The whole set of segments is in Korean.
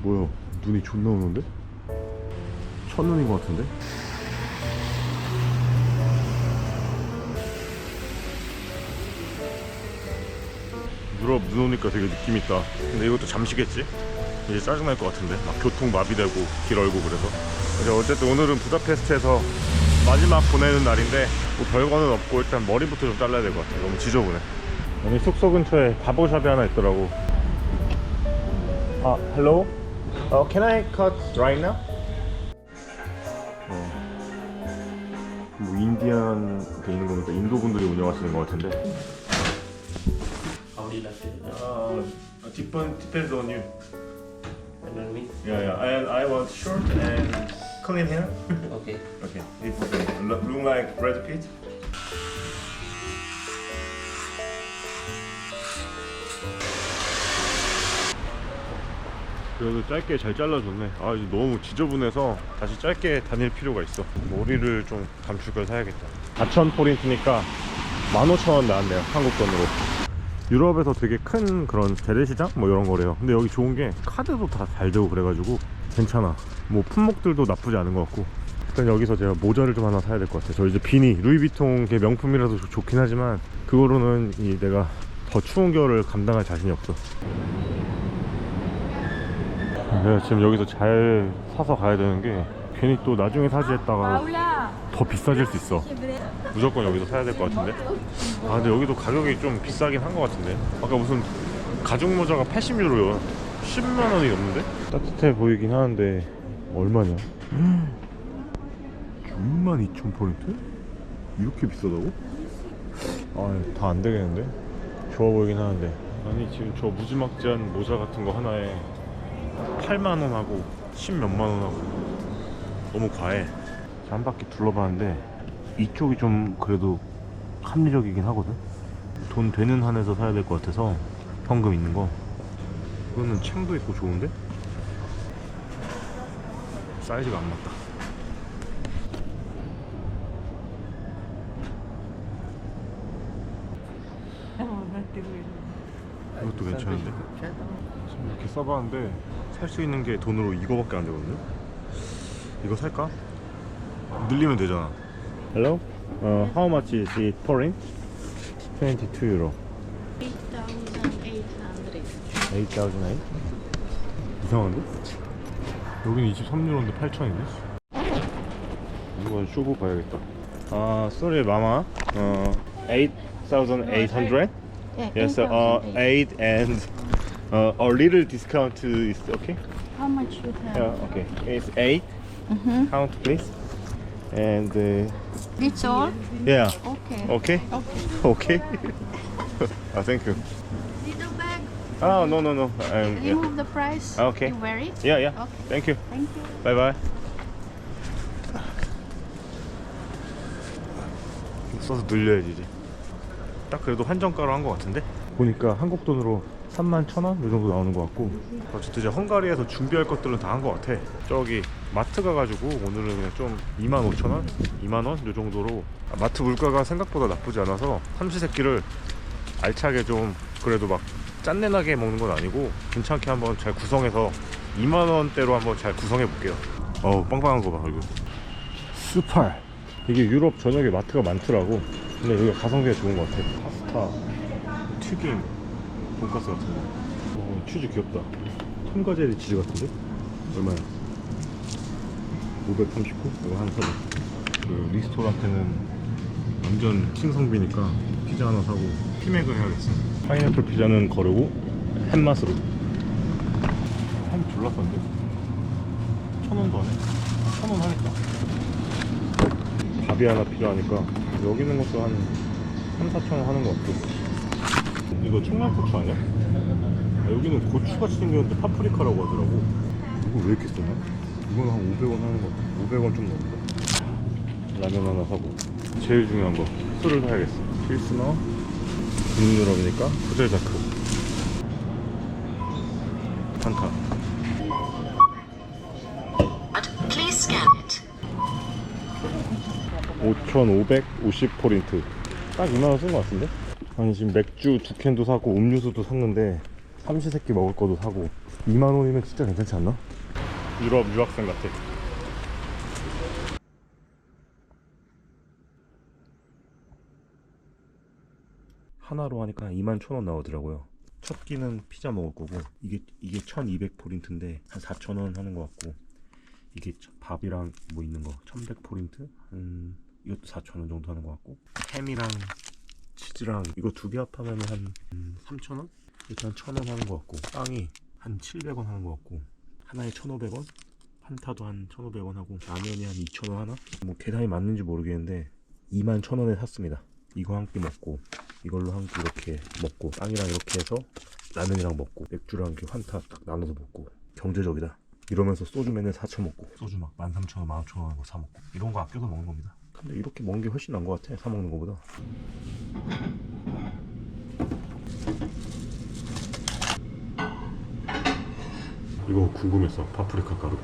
뭐야, 눈이 존나 오는데? 첫눈인 것 같은데? 유럽 눈 오니까 되게 느낌 있다. 근데 이것도 잠시겠지? 이제 짜증날 것 같은데 막 교통 마비되고 길 얼고 그래서. 이제 어쨌든 오늘은 부다페스트에서 마지막 보내는 날인데 뭐 별거는 없고 일단 머리부터 좀 잘라야 될 것 같아. 너무 지저분해. 여기 숙소 근처에 바버샵이 하나 있더라고. 아, hello? Can I cut right now? 뭐 인디안 돼 있는 거니까 인도 분들이 운영하시는 것 같은데. How do you like it? Depends on you. And on me? Yeah. And I want short and clean hair. Okay. Okay. It's look like Brad Pitt. 그래도 짧게 잘 잘라줬네. 아, 이제 너무 지저분해서 다시 짧게 다닐 필요가 있어. 머리를 좀 감출 걸 사야겠다. 4,000포인트니까 15,000원 나왔네요, 한국 돈으로. 유럽에서 되게 큰 그런 재래시장? 뭐 이런 거래요. 근데 여기 좋은 게 카드도 다 잘 되고 그래가지고 괜찮아. 뭐 품목들도 나쁘지 않은 것 같고. 일단 여기서 제가 모자를 좀 하나 사야 될 것 같아요. 저 이제 비니, 루이비통 게 명품이라서 좋긴 하지만 그거로는 내가 더 추운 겨울을 감당할 자신이 없어. 내가 지금 여기서 잘 사서 가야 되는 게 괜히 또 나중에 사지 했다가 더 비싸질 수 있어. 무조건 여기서 사야 될 것 같은데. 아, 근데 여기도 가격이 좀 비싸긴 한 것 같은데. 아까 무슨 가죽 모자가 80유로요 10만원이 넘는데? 따뜻해 보이긴 하는데 얼마냐? 62,000포인트? 이렇게 비싸다고? 아, 다 안 되겠는데? 좋아 보이긴 하는데. 아니, 지금 저 무지막지한 모자 같은 거 하나에 8만원하고 10몇만원하고 너무 과해. 한 바퀴 둘러봤는데 이쪽이 좀 그래도 합리적이긴 하거든. 돈 되는 한에서 사야 될 것 같아서 현금 있는 거. 이거는 챙도 있고 좋은데? 사이즈가 안 맞다. 이것도 괜찮은데? 지금 이렇게 써봤는데 살 수 있는 게 돈으로 이거밖에 안 되거든요? 이거 살까? 늘리면 되잖아. Hello? How much is it pouring? 22 euro. 8,800. 8,008? 이상한데? 여기는 23유로인데 8,000인데? 이건 쇼부 봐야겠다. 아, sorry, mama. 8,800? Yeah, Yes, 8,800. 8 and a little discount is okay? How much you have? Yeah, okay. It's 8. Count, please. And It's all? yeah. Okay. Okay? Okay. Okay. Thank you. Little bag. Oh, no. Yeah. Remove the price. Okay. You wear it? Yeah. Okay. Thank you. Thank you. Bye bye. 써서 늘려야지 이제. 딱 그래도 한정가로 한 것 같은데? 보니까 한국 돈으로 31,000원? 이 정도 나오는 것 같고. 어쨌든 이제 헝가리에서 준비할 것들은 다 한 것 같아. 저기 마트 가가지고 오늘은 그냥 좀 25,000원? 2만원? 이 정도로. 마트 물가가 생각보다 나쁘지 않아서 삼시세끼를 알차게 좀 그래도 막 짠내나게 먹는 건 아니고 괜찮게 한번 잘 구성해서 2만원대로 한번 잘 구성해 볼게요. 어우, 빵빵한 거 봐. 이거 스팔. 이게 유럽 전역에 마트가 많더라고. 근데 여기가 가성비가 좋은 것 같아. 파스타, 튀김, 돈가스 같은 거. 치즈 귀엽다. 톰가제리 치즈 같은데? 얼마야? 539? 이거 하나 사자. 그 리스토랑테는 완전 킹성비니까 피자 하나 사고 피맥을 해야겠어. 파인애플 피자는 거르고 햄맛으로. 햄 졸라 싼데? 1,000원도 안 해. 1,000원 하겠다. 밥이 하나 필요하니까 여기 있는 것도 한 3,4,000원 하는 것 같고. 이거 청양고추 아니야? 아, 여기는 고추같이 생겼는데 파프리카라고 하더라고. 이거 왜 이렇게 쓰나? 이건 한 500원 하는 것 같아. 500원 좀 넘는다. 라면 하나 사고 제일 중요한 거 술을 사야겠어. 필스너 북유럽이니까 부젤자크 판타. Please scan it. 5,550포인트. 딱 2만원 쓴 것 같은데? 아니, 지금 맥주 2캔도 사고 음료수도 샀는데 삼시세끼 먹을 거도 사고 2만 원이면 진짜 괜찮지 않나? 유럽 유학생 같아. 하나로 하니까 21,000원 나오더라고요. 첫 끼는 피자 먹을 거고 이게 1200포린트인데 한 4,000원 하는 것 같고, 이게 밥이랑 뭐 있는 거 1100포린트? 이것도 4,000원 정도 하는 것 같고, 햄이랑 치즈랑 이거 두 개 합하면 한 3,000원? 이렇게 한 1,000원 하는 것 같고, 빵이 한 700원 하는 것 같고, 하나에 1,500원? 판타도 한 1,500원 하고, 라면이 한 2,000원 하나? 뭐 계산이 맞는지 모르겠는데 21,000원에 샀습니다. 이거 한 끼 먹고 이걸로 한 끼 이렇게 먹고, 빵이랑 이렇게 해서 라면이랑 먹고, 맥주랑 이렇게 환타 딱 나눠서 먹고, 경제적이다 이러면서 소주 맨날 사쳐 먹고, 소주 막 13,000원 15,000원 하고 사 먹고, 이런 거 아껴서 먹는 겁니다. 근데 이렇게 먹는 게 훨씬 나은 것 같아, 사 먹는 거보다. 이거 궁금했어. 파프리카 가루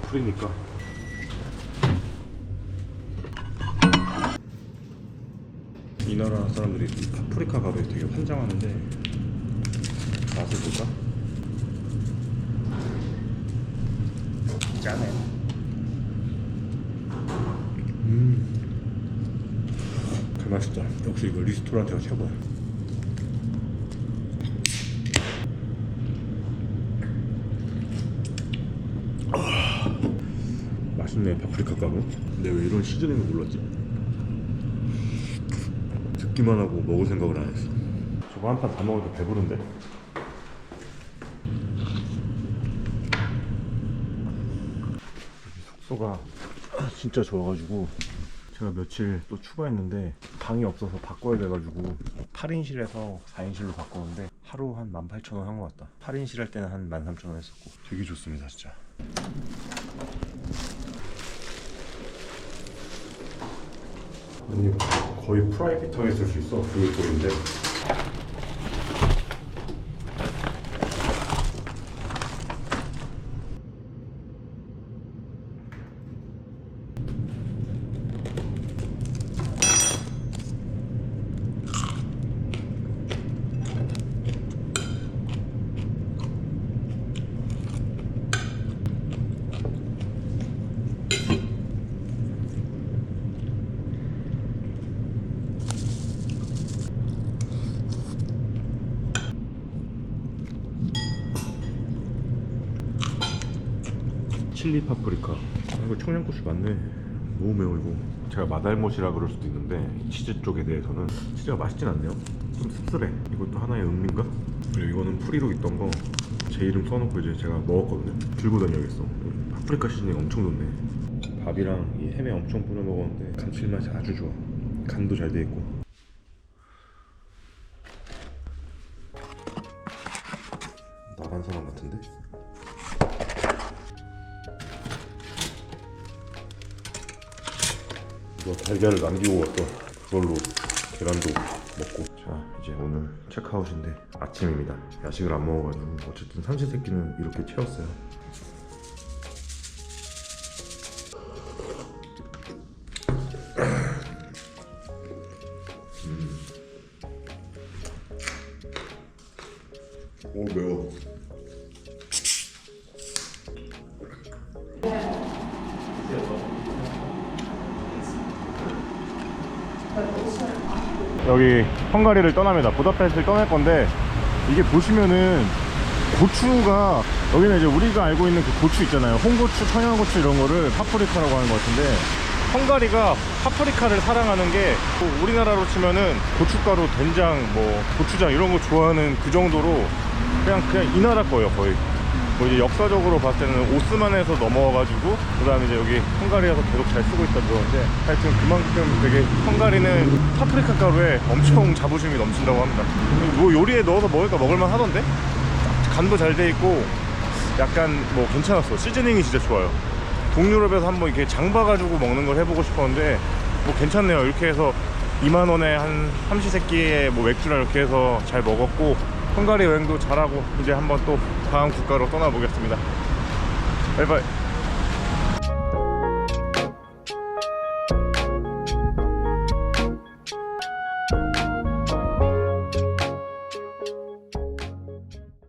풀이니까. 이 나라 사람들이 파프리카 가루에 되게 환장하는데 맛을 볼까? 짜네. 그 맛있다. 역시 이거 리스토랑트가 최고야. 맛있네, 파프리카 가루. 근데 왜 이런 시즈닝을 몰랐지? 듣기만 하고 먹을 생각을 안 했어. 저거 한 판 다 먹으니까 배부른데? 숙소가 진짜 좋아가지고 제가 며칠 또 추가했는데 방이 없어서 바꿔야 돼가지고 8인실에서 4인실로 바꿨는데 하루 한 18,000원 한 것 같다. 8인실 할 때는 한 13,000원 했었고 되게 좋습니다 진짜. 아니 거의 프라이빗하게 쓸 수 있어. 그게 보이는데 칠리 파프리카. 이거 청양고추 맞네. 너무 매워 이거. 제가 마달못이라 그럴 수도 있는데 치즈 쪽에 대해서는 치즈가 맛있진 않네요. 좀 씁쓸해. 이것도 하나의 음미인가? 그리고 이거는 프리로 있던 거 제 이름 써놓고 이제 제가 먹었거든요. 들고 다녀야겠어. 파프리카 시즈닝 엄청 좋네. 밥이랑 이 햄에 엄청 뿌려 먹었는데 감칠맛이 아주 좋아. 간도 잘 돼 있고. 나간 사람 같은데? 이거 달걀을 남기고 왔어. 그걸로 계란도 먹고. 자 이제 오늘 체크아웃인데 아침입니다. 야식을 안 먹어가지고 어쨌든 삼시세끼는 이렇게 채웠어요. 오 매워. 여기 헝가리를 떠납니다. 부다페스트를 떠날 건데, 이게 보시면은 고추가, 여기는 이제 우리가 알고 있는 그 고추 있잖아요. 홍고추, 청양고추 이런 거를 파프리카라고 하는 것 같은데, 헝가리가 파프리카를 사랑하는 게 우리나라로 치면은 고춧가루, 된장, 뭐 고추장 이런 거 좋아하는 그 정도로 그냥 이 나라 거예요 거의. 뭐 이제 역사적으로 봤을 때는 오스만에서 넘어와가지고 그 다음에 이제 여기 헝가리에서 계속 잘 쓰고 있다 그러는데, 하여튼 그만큼 되게 헝가리는 파프리카 가루에 엄청 자부심이 넘친다고 합니다. 뭐 요리에 넣어서 먹으니까 먹을만 하던데? 간도 잘 돼 있고 약간 뭐 괜찮았어. 시즈닝이 진짜 좋아요. 동유럽에서 한번 이렇게 장 봐가지고 먹는 걸 해보고 싶었는데 뭐 괜찮네요. 이렇게 해서 2만 원에 한 삼시세끼에 뭐 맥주랑 이렇게 해서 잘 먹었고, 헝가리 여행도 잘하고 이제 한번 또 다음 국가로 떠나보겠습니다. 바이바이.